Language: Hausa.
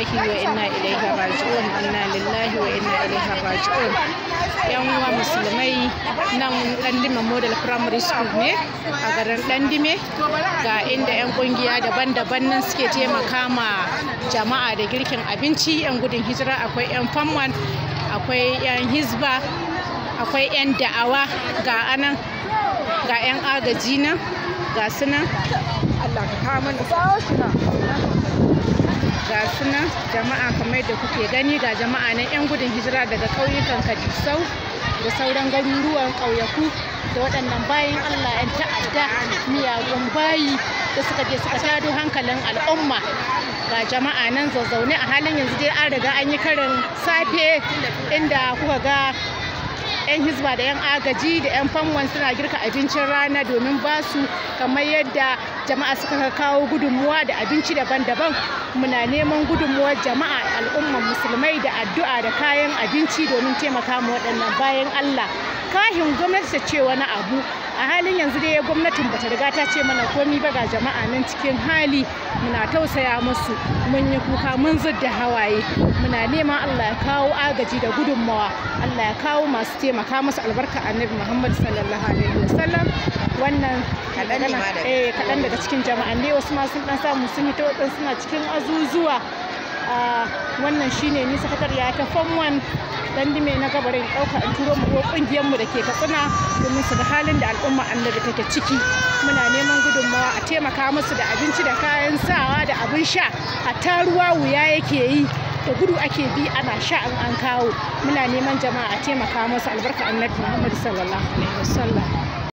lillahi wa inna ilaihi raji'un. Inna lillahi wa inna ilaihi raji'un. Yan uwa musulmai, nan Dandime Model Primary School ne a garin Dandime, ga inda yan kungiya daban-daban nan suke taimaka ma jama'a da girkin abinci. Yan gudun hijira, akwai yan famwan, akwai yan hizba, akwai yan da'awa, ga anan ga yan agaji nan, ga su nan. Allah ka kawo mana ga sunan jama'a kamar da kuke gani. Ga jama'a nan yan gudun hijira daga ƙauyukan Kadisau da sauran garuruwan ƙauyaku da waɗannan bayan Allah yan ta'adda miyagun bayi da suka je suka tado hankalin al'umma. Ga jama'a nan zazzaune a halin yanzu dai an riga an yi karin safe, inda kuka ga 'yan hizba da 'yan agaji da 'yan famwan suna girka abincin rana domin basu, kamar yadda jama'a suka kawo gudunmuwa da abinci daban-daban. Muna neman gudunmuwar jama'a al'umman musulmai da addu'a da kayan abinci domin taimaka ma waɗannan bayan Allah. Kahin gwamnati ta ce wani abu, a halin yanzu dai gwamnatin bata riga ta ce mana komi ba. Ga jama'a nan cikin hali, muna tausaya musu, mun yi kuka, mun zudda hawaye. Muna neman Allah ya kawo agaji da gudunmawa, Allah ya kawo masu taimaka musu albarka annabi Muhammad sallallahu alaihi wasallam. Wannan kaɗan daga cikin jama'a ne, wasu ma sun ɗan samu sun yi ta waɗansu suna cikin azuzuwa. Wannan shine ni sakatariya ta famwan Dandime na gabarin ɗauka in turo mu ƙungiyar mu da ke Katsina domin su ga halin da al'umma annabi take ciki. Muna neman gudunmawa a taimaka musu da abinci da kayan sawa da abin sha, hatta ruwa wuya yake yi da gudu ake bi ana sha in an kawo. Muna neman jama'a a taimaka musu albarka annabi Muhammad sallallahu alaihi wasallam.